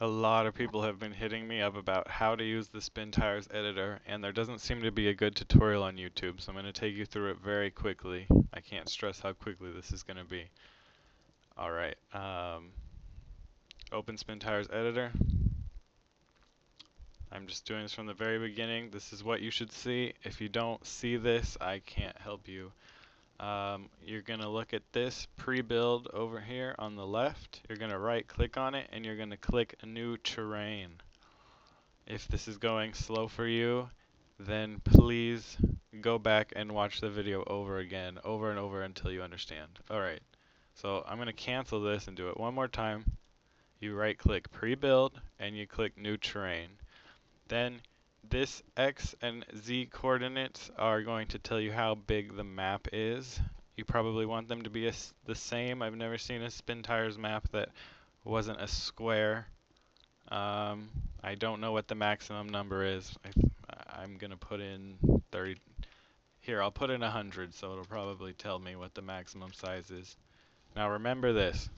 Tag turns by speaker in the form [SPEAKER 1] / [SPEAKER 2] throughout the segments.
[SPEAKER 1] A lot of people have been hitting me up about how to use the Spintires editor, and there doesn't seem to be a good tutorial on YouTube, so I'm going to take you through it very quickly. I can't stress how quickly this is going to be. Alright, open Spintires editor. I'm just doing this from the very beginning. This is what you should see. If you don't see this, I can't help you. You're going to look at this pre-build over here on the left. You're going to right click on it and you're going to click New Terrain. If this is going slow for you, then please go back and watch the video over again, over and over until you understand. Alright, so I'm going to cancel this and do it one more time. You right click Pre-build and you click New Terrain. Then this X and Z coordinates are going to tell you how big the map is. You probably want them to be the same. I've never seen a Spintires map that wasn't a square. I don't know what the maximum number is. I'm going to put in 30. Here, I'll put in 100, so it'll probably tell me what the maximum size is. Now remember this.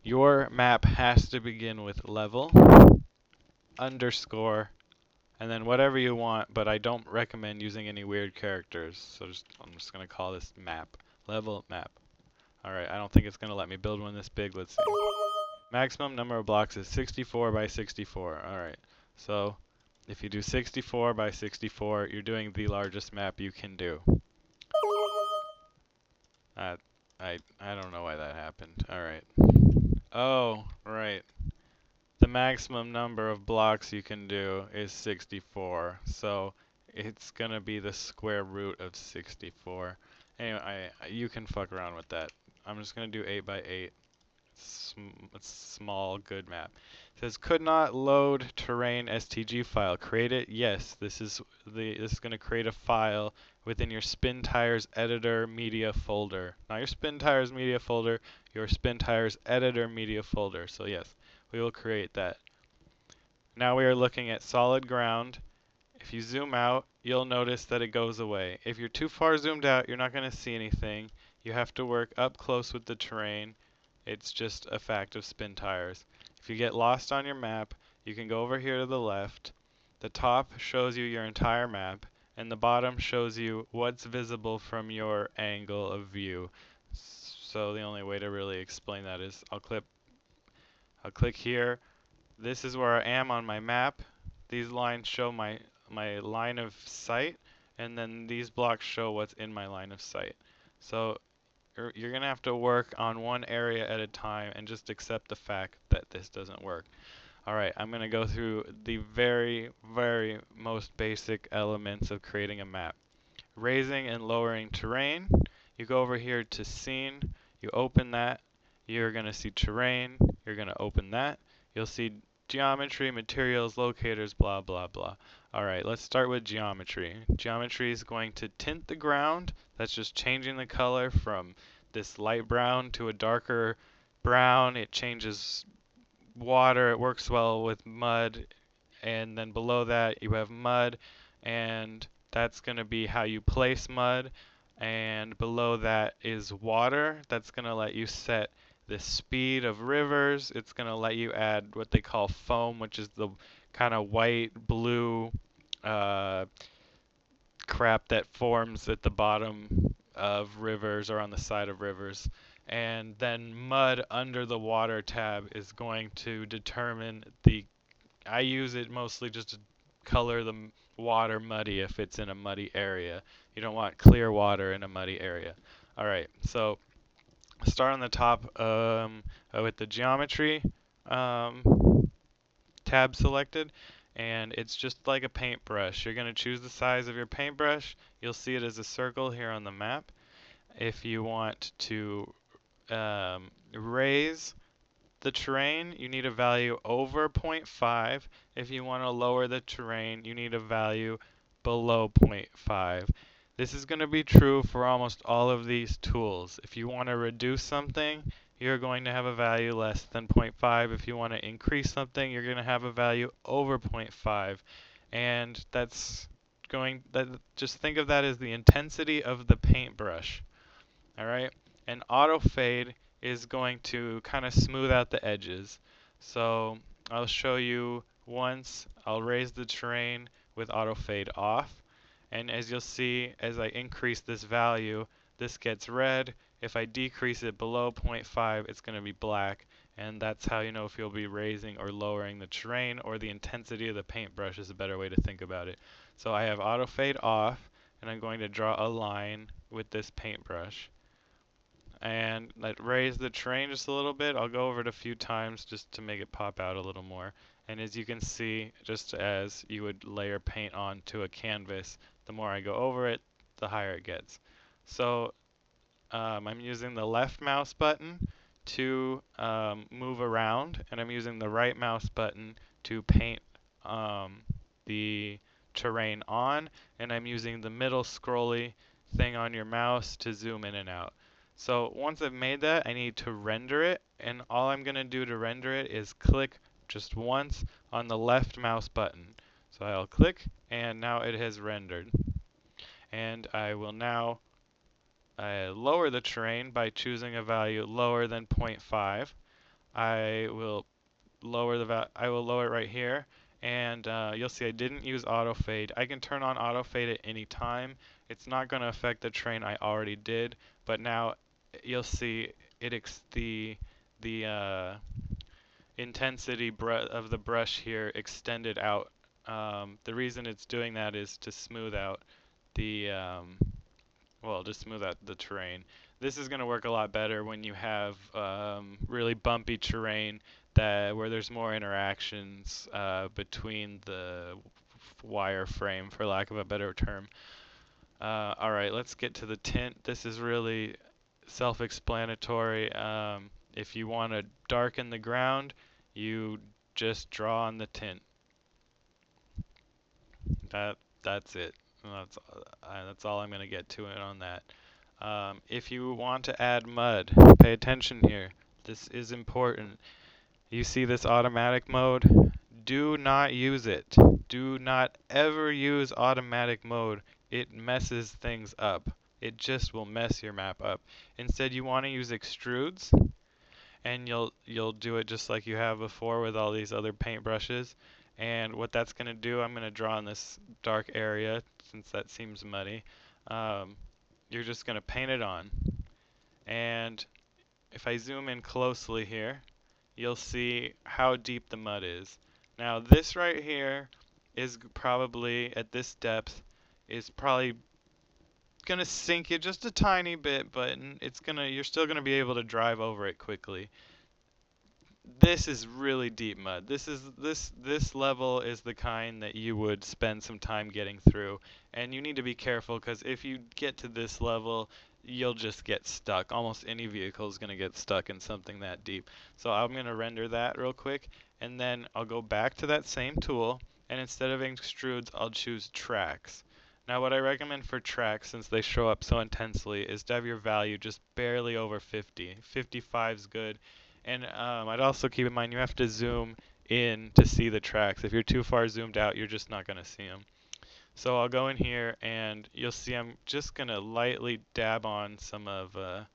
[SPEAKER 1] Your map has to begin with level, underscore, and then whatever you want, but I don't recommend using any weird characters. So I'm just going to call this map. Level map. Alright, I don't think it's going to let me build one this big. Let's see. Maximum number of blocks is 64 by 64. Alright, so if you do 64 by 64, you're doing the largest map you can do. I don't know why that happened. Alright. Oh, right. The maximum number of blocks you can do is 64, so it's gonna be the square root of 64. Anyway, you can fuck around with that. I'm just gonna do 8 by 8. It's small, good map. It says could not load terrain STG file. Create it? Yes. This is gonna create a file within your Spintires editor media folder. Not your Spintires media folder, your Spintires editor media folder. So yes, we will create that. Now we are looking at solid ground. If you zoom out, you'll notice that it goes away. If you're too far zoomed out, you're not going to see anything. You have to work up close with the terrain. It's just a fact of Spintires. If you get lost on your map, you can go over here to the left. The top shows you your entire map, and the bottom shows you what's visible from your angle of view. So the only way to really explain that is I'll click here. This is where I am on my map. These lines show my line of sight, and then these blocks show what's in my line of sight. So you're going to have to work on one area at a time and just accept the fact that this doesn't work. Alright, I'm going to go through the very, very most basic elements of creating a map. Raising and lowering terrain. You go over here to Scene, you open that, you're going to see Terrain, you're going to open that, you'll see Geometry, Materials, Locators, blah blah blah. Alright, let's start with Geometry. Geometry is going to tint the ground. That's just changing the color from this light brown to a darker brown. It changes water, it works well with mud, and then below that you have mud, and that's going to be how you place mud, and below that is water. That's going to let you set the speed of rivers. It's going to let you add what they call foam, which is the kind of white, blue crap that forms at the bottom of rivers or on the side of rivers. And then mud under the water tab is going to determine I use it mostly just to color the water muddy if it's in a muddy area. You don't want clear water in a muddy area. Alright, so start on the top with the geometry tab selected, and it's just like a paintbrush. You're going to choose the size of your paintbrush. You'll see it as a circle here on the map. If you want to raise the terrain, you need a value over 0.5. If you want to lower the terrain, you need a value below 0.5. This is going to be true for almost all of these tools. If you want to reduce something, you're going to have a value less than 0.5. If you want to increase something, you're going to have a value over 0.5. And just think of that as the intensity of the paintbrush. Alright? And auto fade is going to kind of smooth out the edges. So I'll show you once. I'll raise the terrain with auto fade off. And as you'll see, as I increase this value, this gets red. If I decrease it below 0.5, it's going to be black. And that's how you know if you'll be raising or lowering the terrain, or the intensity of the paintbrush is a better way to think about it. So I have auto fade off, and I'm going to draw a line with this paintbrush. And let raise the terrain just a little bit. I'll go over it a few times just to make it pop out a little more. And as you can see, just as you would layer paint onto a canvas, the more I go over it, the higher it gets. So I'm using the left mouse button to move around, and I'm using the right mouse button to paint um, the terrain on, and I'm using the middle scrolly thing on your mouse to zoom in and out. So once I've made that, I need to render it, and all I'm going to do to render it is click just once on the left mouse button. So I'll click, and now it has rendered. And I will now lower the terrain by choosing a value lower than 0.5. I will I will lower it right here, and you'll see I didn't use auto fade. I can turn on auto fade at any time. It's not going to affect the terrain I already did, but now you'll see the intensity of the brush here extended out. The reason it's doing that is to smooth out the just smooth out the terrain. This is going to work a lot better when you have really bumpy terrain where there's more interactions between the wireframe, for lack of a better term. Alright, let's get to the tint. This is really self-explanatory. If you want to darken the ground, you just draw on the tint. That's it. That's all I'm going to get to it on that. If you want to add mud, pay attention here. This is important. You see this automatic mode? Do not use it. Do not ever use automatic mode. It messes things up. It just will mess your map up. Instead, you want to use extrudes, and you'll do it just like you have before with all these other paintbrushes. And what that's going to do, I'm going to draw in this dark area since that seems muddy. You're just going to paint it on. And if I zoom in closely here, you'll see how deep the mud is. Now this right here is probably, at this depth, is probably going to sink it just a tiny bit, but you're still going to be able to drive over it quickly. This is really deep mud. This level is the kind that you would spend some time getting through, and you need to be careful because if you get to this level, you'll just get stuck. Almost any vehicle is going to get stuck in something that deep. So I'm going to render that real quick, and then I'll go back to that same tool, and instead of extrudes, I'll choose tracks. Now what I recommend for tracks, since they show up so intensely, is to have your value just barely over 50. 55 is good. And I'd also keep in mind you have to zoom in to see the tracks. If you're too far zoomed out, you're just not going to see them. So I'll go in here, and you'll see I'm just going to lightly dab on some of the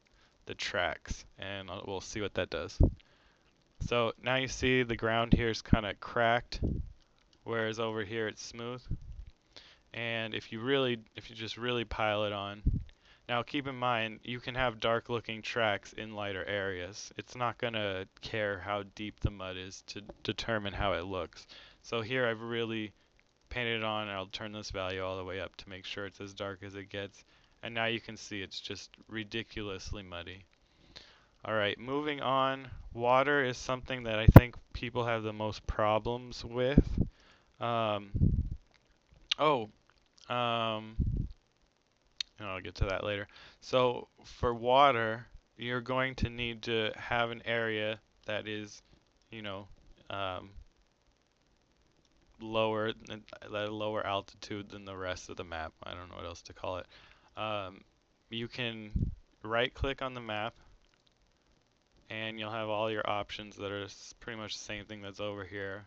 [SPEAKER 1] tracks, and we'll see what that does. So now you see the ground here is kind of cracked, whereas over here it's smooth. And if you just really pile it on. Now keep in mind, you can have dark looking tracks in lighter areas. It's not going to care how deep the mud is to determine how it looks. So here I've really painted it on, and I'll turn this value all the way up to make sure it's as dark as it gets. And now you can see it's just ridiculously muddy. Alright, moving on. Water is something that I think people have the most problems with. Um, oh, um, and I'll get to that later. So for water, you're going to need to have an area that is, you know, um, at a lower altitude than the rest of the map. I don't know what else to call it. You can right click on the map, and you'll have all your options that are pretty much the same thing that's over here.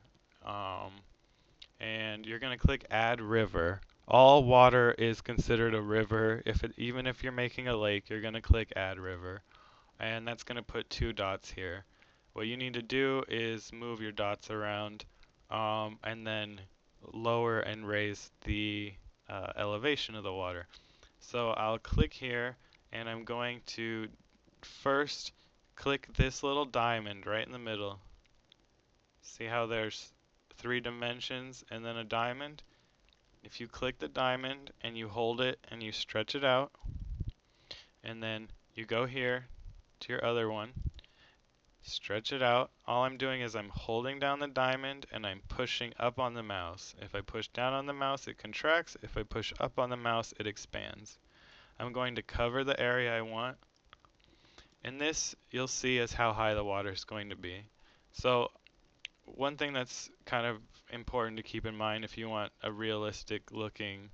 [SPEAKER 1] And you're going to click add river. All water is considered a river. Even if you're making a lake, you're going to click add river, and that's going to put 2 dots here. What you need to do is move your dots around and then lower and raise the elevation of the water. So I'll click here and I'm going to first click this little diamond right in the middle. See how there's 3 dimensions and then a diamond? If you click the diamond and you hold it and you stretch it out, and then you go here to your other one, stretch it out. All I'm doing is I'm holding down the diamond and I'm pushing up on the mouse. If I push down on the mouse, it contracts. If I push up on the mouse, it expands. I'm going to cover the area I want. And this, you'll see, is how high the water is going to be. So one thing that's kind of important to keep in mind if you want a realistic looking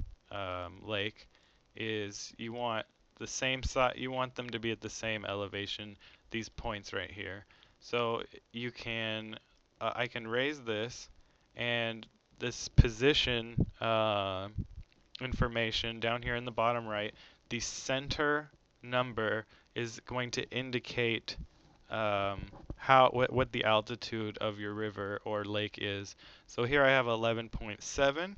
[SPEAKER 1] lake is you want the same size, you want them to be at the same elevation, these points right here. So you can, I can raise this, and this position information down here in the bottom right, the center number is going to indicate what the altitude of your river or lake is. So here I have 11.7.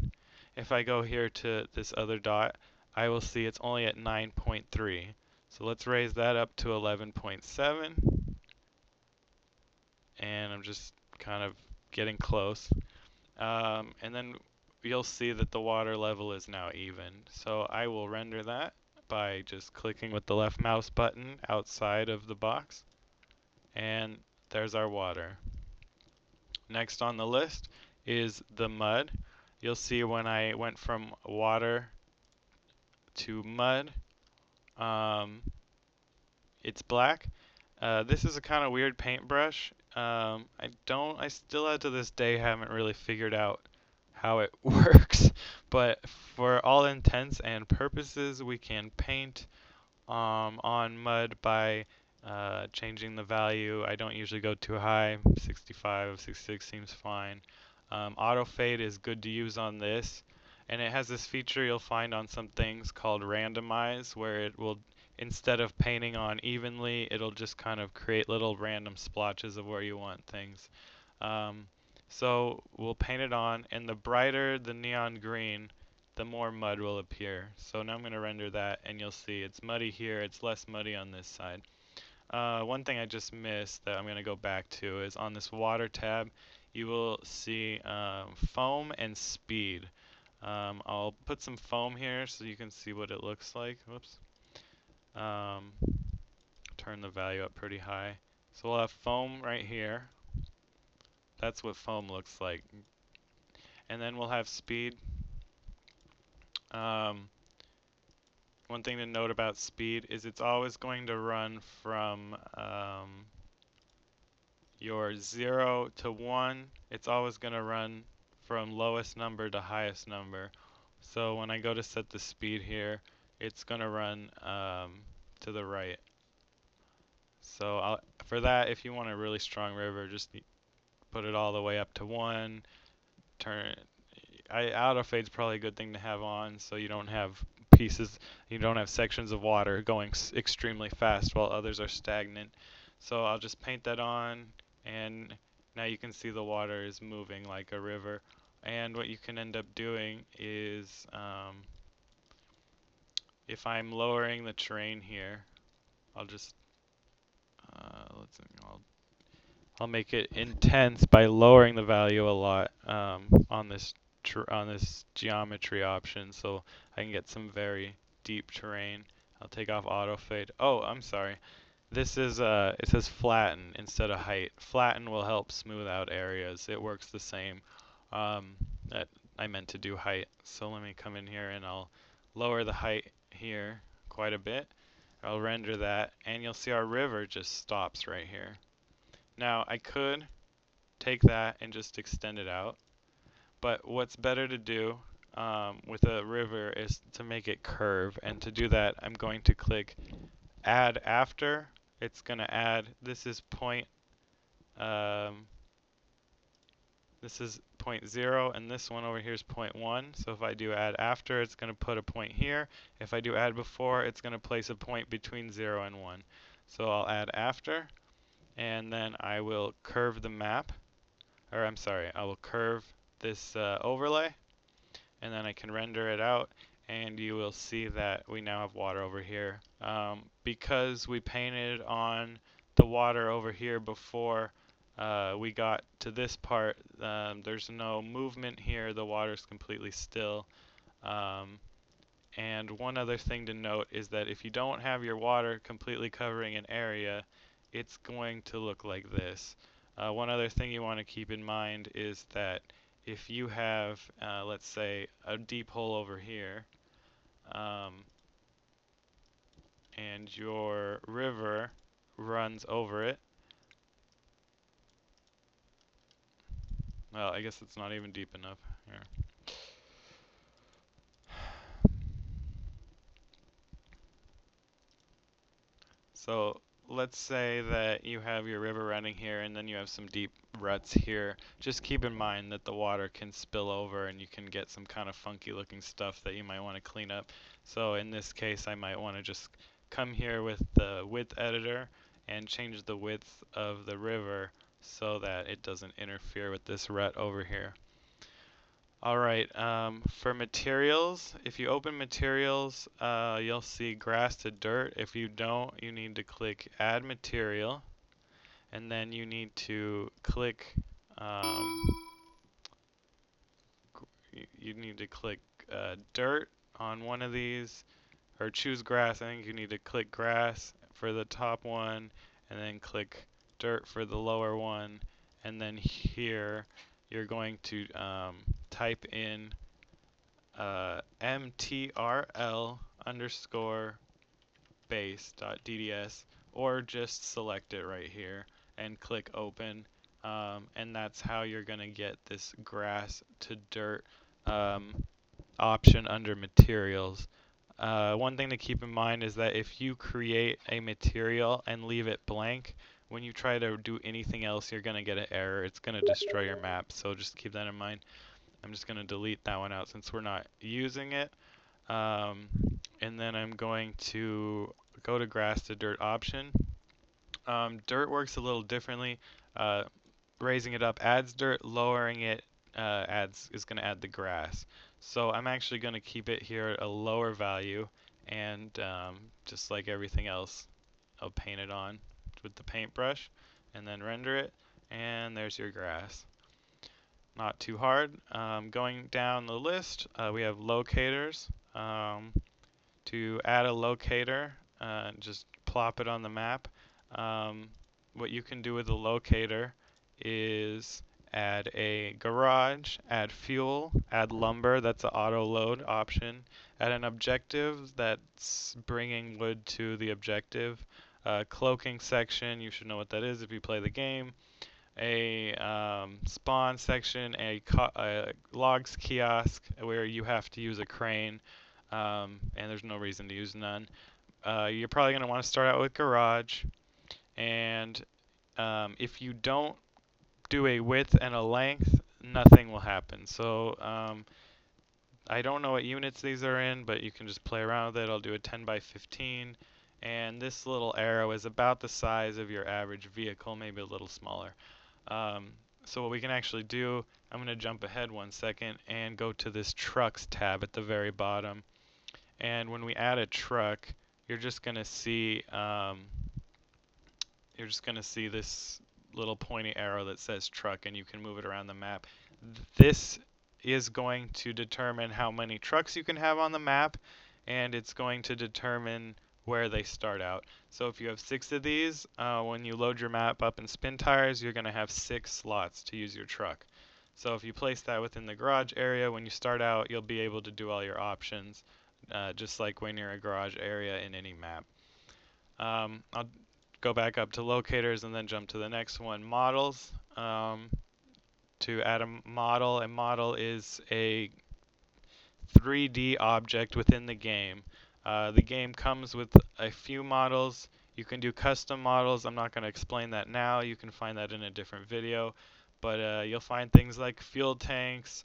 [SPEAKER 1] If I go here to this other dot, I will see it's only at 9.3. So let's raise that up to 11.7. And I'm just kind of getting close. And then you'll see that the water level is now even. So I will render that by just clicking with the left mouse button outside of the box. And there's our water. Next on the list is the mud. You'll see when I went from water to mud, it's black. This is a kind of weird paintbrush. I still to this day haven't really figured out how it works, but for all intents and purposes, we can paint on mud by changing the value. I don't usually go too high. 65, 66 seems fine. Auto fade is good to use on this, and it has this feature you'll find on some things called randomize, where it will, instead of painting on evenly, it'll just kind of create little random splotches of where you want things. Um, so we'll paint it on, and the brighter the neon green, the more mud will appear. So now I'm going to render that, and you'll see it's muddy here, it's less muddy on this side. One thing I just missed that I'm going to go back to is on this water tab, you will see foam and speed. I'll put some foam here so you can see what it looks like. Whoops. Um, Turn the value up pretty high. So we'll have foam right here. That's what foam looks like. And then we'll have speed. Um, One thing to note about speed is it's always going to run from your 0 to 1. It's always going to run from lowest number to highest number. So when I go to set the speed here, it's going to run to the right. So for that, if you want a really strong river, just put it all the way up to 1. Auto fade's probably a good thing to have on, so you don't have sections of water going extremely fast while others are stagnant. So I'll just paint that on, and now you can see the water is moving like a river. And what you can end up doing is, if I'm lowering the terrain here, I'll just I'll make it intense by lowering the value a lot on this geometry option, so I can get some very deep terrain. I'll take off auto fade. Oh, I'm sorry. This is it says flatten instead of height. Flatten will help smooth out areas. It works the same. That I meant to do height. So let me come in here and I'll lower the height here quite a bit. I'll render that, and you'll see our river just stops right here. Now I could take that and just extend it out, but what's better to do with a river is to make it curve, and to do that I'm going to click add after. It's going to add, this is point 0, and this one over here is point 1. So if I do add after, it's going to put a point here. If I do add before, it's going to place a point between 0 and 1. So I'll add after, and then I will curve the map, or I'm sorry, I will curve this overlay, and then I can render it out, and you will see that we now have water over here. Because we painted on the water over here before we got to this part, there's no movement here, the water is completely still. Um, and one other thing to note is that if you don't have your water completely covering an area, it's going to look like this. One other thing you want to keep in mind is that if you have, let's say, a deep hole over here, um, and your river runs over it, well, I guess it's not even deep enough here. So let's say that you have your river running here and then you have some deep ruts here. Just keep in mind that the water can spill over and you can get some kind of funky looking stuff that you might want to clean up. So in this case, I might want to just come here with the width editor and change the width of the river so that it doesn't interfere with this rut over here. Alright, for materials, if you open materials, you'll see grass to dirt. If you don't, you need to click add material, and then you need to click, um, you need to click dirt on one of these, or choose grass. I think you need to click grass for the top one, and then click dirt for the lower one, and then here you're going to type in mtrl underscore base.dds, or just select it right here and click open, and that's how you're going to get this grass to dirt option under materials. One thing to keep in mind is that if you create a material and leave it blank, when you try to do anything else, you're going to get an error. It's going to destroy your map, so just keep that in mind. I'm just going to delete that one out since we're not using it. Um, and then I'm going to go to grass to dirt option. Dirt works a little differently. Raising it up adds dirt, lowering it is going to add the grass. So I'm actually going to keep it here at a lower value, and just like everything else, I'll paint it on with the paintbrush and then render it, and there's your grass. Not too hard. Going down the list, we have locators. To add a locator, just plop it on the map. What you can do with a locator is add a garage, add fuel, add lumber, that's an auto load option, add an objective that's bringing wood to the objective, cloaking section, you should know what that is if you play the game, a spawn section, a logs kiosk where you have to use a crane, and there's no reason to use none. You're probably going to want to start out with garage, and if you don't do a width and a length, nothing will happen. So I don't know what units these are in, but you can just play around with it. I'll do a 10 by 15, and this little arrow is about the size of your average vehicle, maybe a little smaller. So what we can actually do, I'm going to jump ahead 1 second and go to this trucks tab at the very bottom. And when we add a truck, you're just going to see this little pointy arrow that says truck, and you can move it around the map. This is going to determine how many trucks you can have on the map, and it's going to determine where they start out. So if you have 6 of these, when you load your map up in Spintires, you're going to have 6 slots to use your truck. So if you place that within the garage area, when you start out, you'll be able to do all your options, just like when you're a garage area in any map. I'll go back up to locators and then jump to the next one, models. To add a model is a 3D object within the game. The game comes with a few models. You can do custom models. I'm not going to explain that now. You can find that in a different video. But you'll find things like fuel tanks,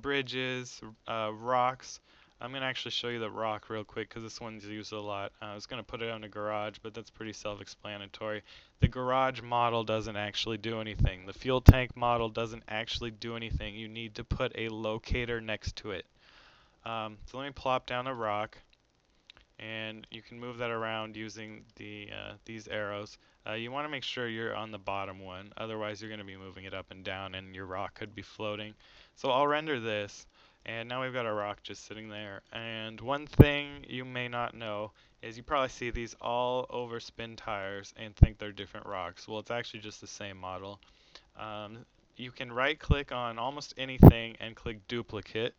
[SPEAKER 1] bridges, rocks. I'm going to actually show you the rock real quick because this one's used a lot. I was going to put it on a garage, but that's pretty self-explanatory. The garage model doesn't actually do anything. The fuel tank model doesn't actually do anything. You need to put a locator next to it. So let me plop down a rock, and you can move that around using these arrows. You want to make sure you're on the bottom one, otherwise you're going to be moving it up and down and your rock could be floating. So I'll render this, and now we've got our rock just sitting there. And one thing you may not know is you probably see these all over Spintires and think they're different rocks. Well, it's actually just the same model. You can right click on almost anything and click duplicate.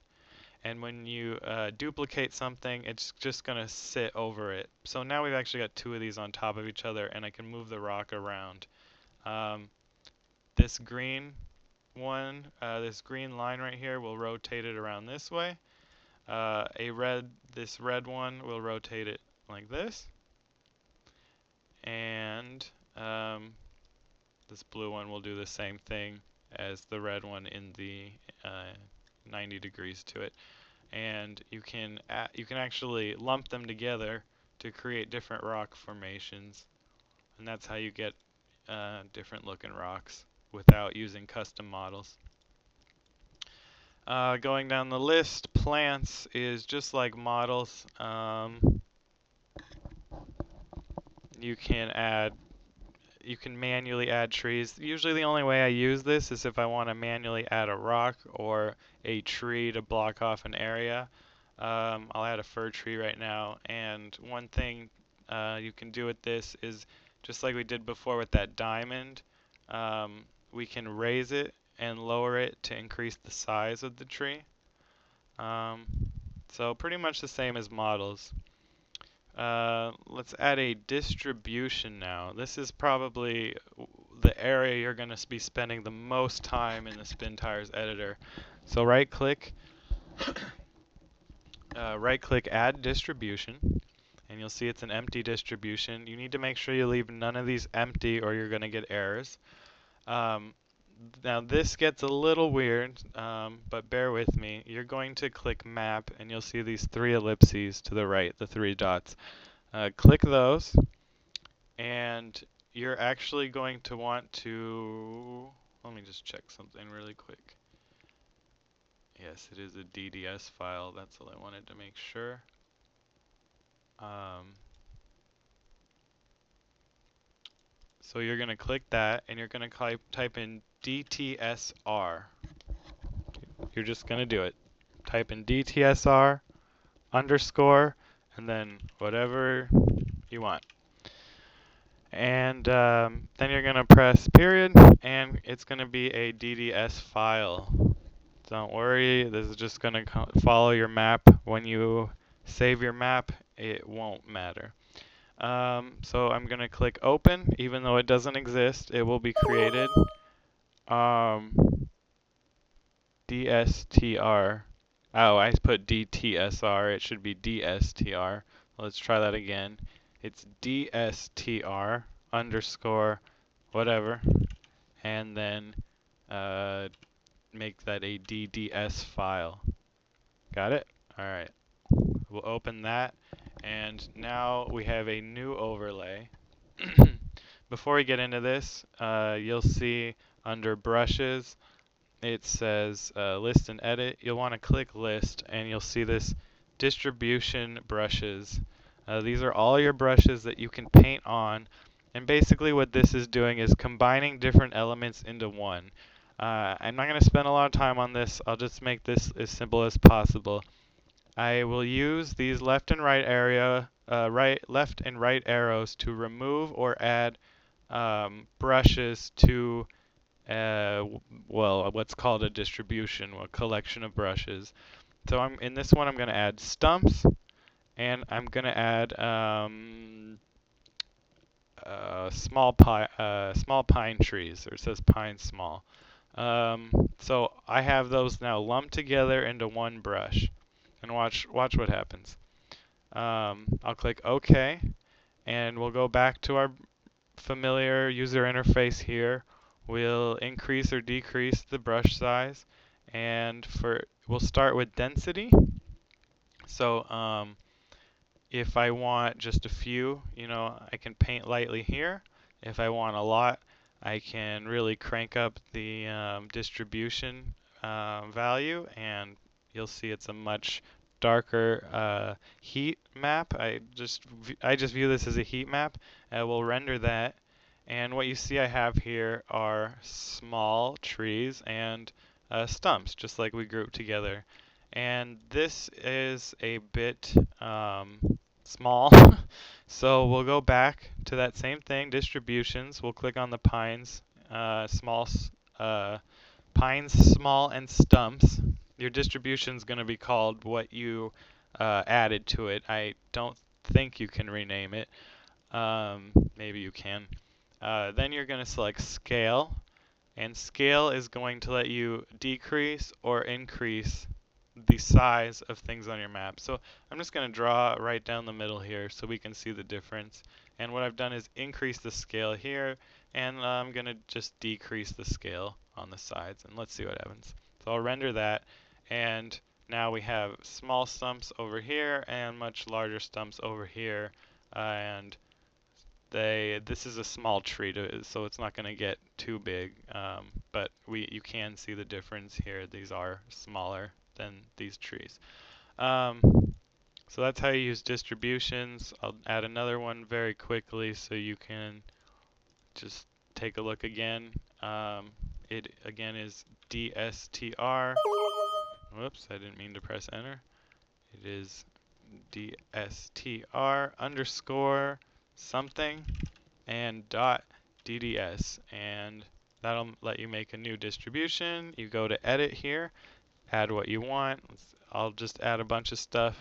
[SPEAKER 1] And when you duplicate something, it's just going to sit over it. So now we've actually got two of these on top of each other, and I can move the rock around. This green one, this green line right here, will rotate it around this way. This red one will rotate it like this. And this blue one will do the same thing as the red one in the 90 degrees to it. And you can actually lump them together to create different rock formations, and that's how you get different looking rocks without using custom models. Going down the list, plants is just like models. You can manually add trees. Usually the only way I use this is if I want to manually add a rock or a tree to block off an area. I'll add a fir tree right now, and one thing you can do with this is, just like we did before with that diamond, we can raise it and lower it to increase the size of the tree. So pretty much the same as models. Let's add a distribution now. This is probably the area you're going to be spending the most time in the Spintires editor. So right click add distribution, and you'll see it's an empty distribution. You need to make sure you leave none of these empty or you're going to get errors. Now this gets a little weird, but bear with me. You're going to click map and you'll see these three ellipses to the right, the three dots. Click those, and you're actually going to want to, let me just check something really quick. Yes, it is a DDS file. That's all I wanted to make sure. So you're going to click that, and you're going to type in DTSR. You're just going to do it. Type in DTSR underscore, and then whatever you want. And then you're going to press period, and it's going to be a DDS file. Don't worry, this is just going to follow your map. When you save your map, it won't matter. So I'm going to click open. Even though it doesn't exist, it will be created. DSTR. Oh, I put DTSR. It should be DSTR. Let's try that again. It's DSTR underscore whatever. And then make that a DDS file. Got it? Alright. We'll open that. And now we have a new overlay. Before we get into this, you'll see under brushes, it says list and edit. You'll want to click list, and you'll see this distribution brushes. These are all your brushes that you can paint on, and basically what this is doing is combining different elements into one. I'm not going to spend a lot of time on this. I'll just make this as simple as possible. I will use these left and right arrows to remove or add brushes to what's called a distribution, a collection of brushes. So in this one, I'm going to add stumps, and I'm going to add small pine trees, or it says pine small. So I have those now lumped together into one brush, and watch what happens. I'll click OK, and we'll go back to our familiar user interface here. We'll increase or decrease the brush size, and we'll start with density. So if I want just a few, I can paint lightly here. If I want a lot, I can really crank up the distribution value, and you'll see it's a much darker heat map. I just view this as a heat map. I will render that, and what you see I have here are small trees and stumps, just like we grouped together. And this is a bit small. So we'll go back to that same thing, distributions. We'll click on the pines, uh, pines, small, and stumps. Your distribution is going to be called what you added to it. I don't think you can rename it. Maybe you can. Then you're going to select scale, and scale is going to let you decrease or increase the size of things on your map. So I'm just going to draw right down the middle here so we can see the difference. And what I've done is increase the scale here, and I'm going to just decrease the scale on the sides. And let's see what happens. So I'll render that, and now we have small stumps over here and much larger stumps over here. And this is a small tree, so it's not going to get too big. But you can see the difference here. These are smaller than these trees. Um, so that's how you use distributions. I'll add another one very quickly so you can just take a look again. It again is DSTR. Whoops, I didn't mean to press enter. It is DSTR underscore something and dot DDS, and that'll let you make a new distribution. You go to edit here, add what you want. I'll just add a bunch of stuff.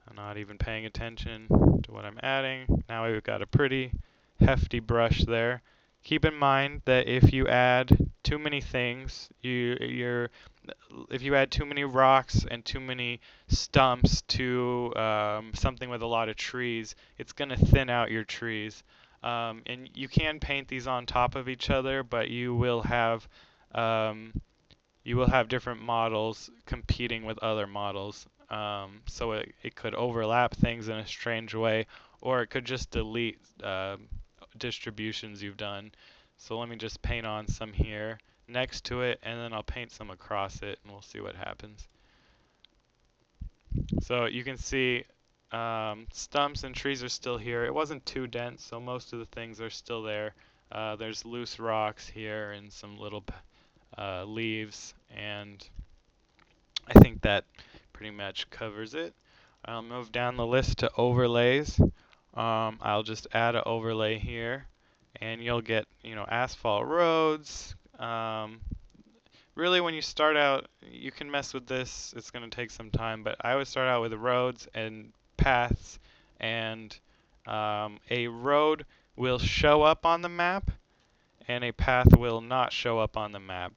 [SPEAKER 1] I'm not even paying attention to what I'm adding. Now we've got a pretty hefty brush there. Keep in mind that if you add too many things, if you add too many rocks and too many stumps to something with a lot of trees, it's going to thin out your trees. And you can paint these on top of each other, but um, you will have different models competing with other models. So it could overlap things in a strange way, or it could just delete distributions you've done. So let me just paint on some here next to it, and then I'll paint some across it, and we'll see what happens. So you can see stumps and trees are still here. It wasn't too dense, so most of the things are still there. There's loose rocks here and some little leaves, and I think that pretty much covers it. I'll move down the list to overlays. I'll just add an overlay here, and you'll get, asphalt roads. Really, when you start out, you can mess with this. It's going to take some time, but I would start out with roads and paths, and a road will show up on the map, and a path will not show up on the map.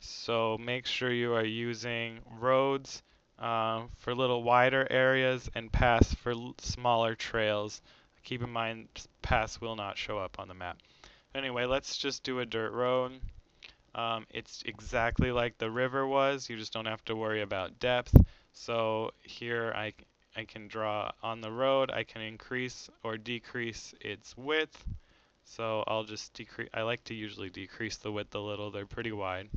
[SPEAKER 1] So make sure you are using roads for little wider areas and paths for smaller trails. Keep in mind, paths will not show up on the map. Anyway, let's just do a dirt road. It's exactly like the river was. You just don't have to worry about depth. So here I can draw on the road. I can increase or decrease its width. So I'll just decrease. I like to usually decrease the width a little. They're pretty wide.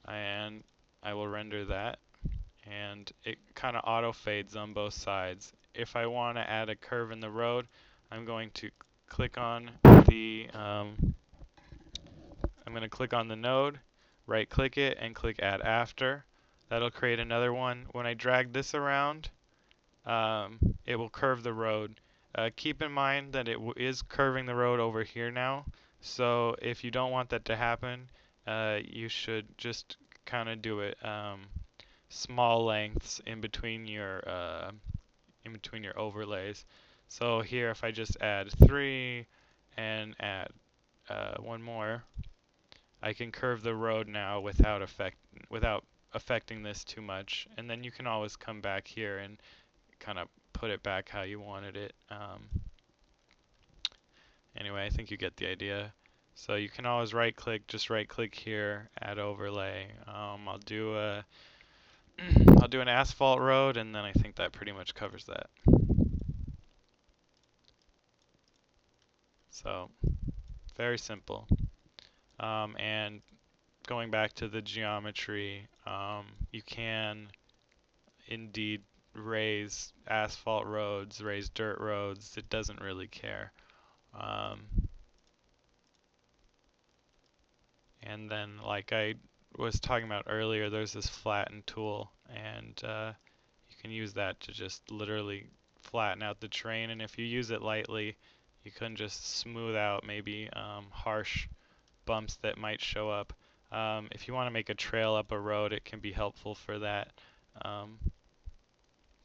[SPEAKER 1] And I will render that, and it kind of auto fades on both sides. If I want to add a curve in the road, I'm going to click on the node, right click it, and click add after. That'll create another one. When I drag this around, it will curve the road. Keep in mind that it is curving the road over here now, so if you don't want that to happen, you should just kind of do it small lengths in between your overlays. So here, if I just add 3 and add one more, I can curve the road now without affecting this too much. And then you can always come back here and kind of put it back how you wanted it. Anyway, I think you get the idea. So you can always just right click here, add overlay. I'll do I'll do an asphalt road, and then I think that pretty much covers that. So, very simple. And going back to the geometry, you can indeed raise asphalt roads, raise dirt roads. It doesn't really care. Um, and then, like I was talking about earlier, there's this flatten tool, and you can use that to just literally flatten out the terrain. And if you use it lightly, you can just smooth out maybe harsh bumps that might show up. If you want to make a trail up a road, it can be helpful for that. Um,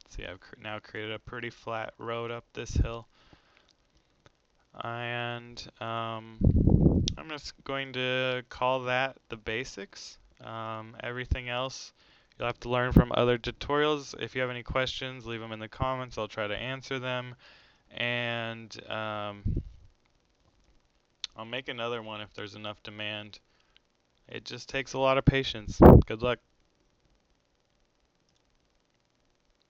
[SPEAKER 1] see, I've now created a pretty flat road up this hill. And I'm just going to call that the basics. Everything else you'll have to learn from other tutorials. If you have any questions, leave them in the comments. I'll try to answer them. And I'll make another one if there's enough demand. It just takes a lot of patience. Good luck.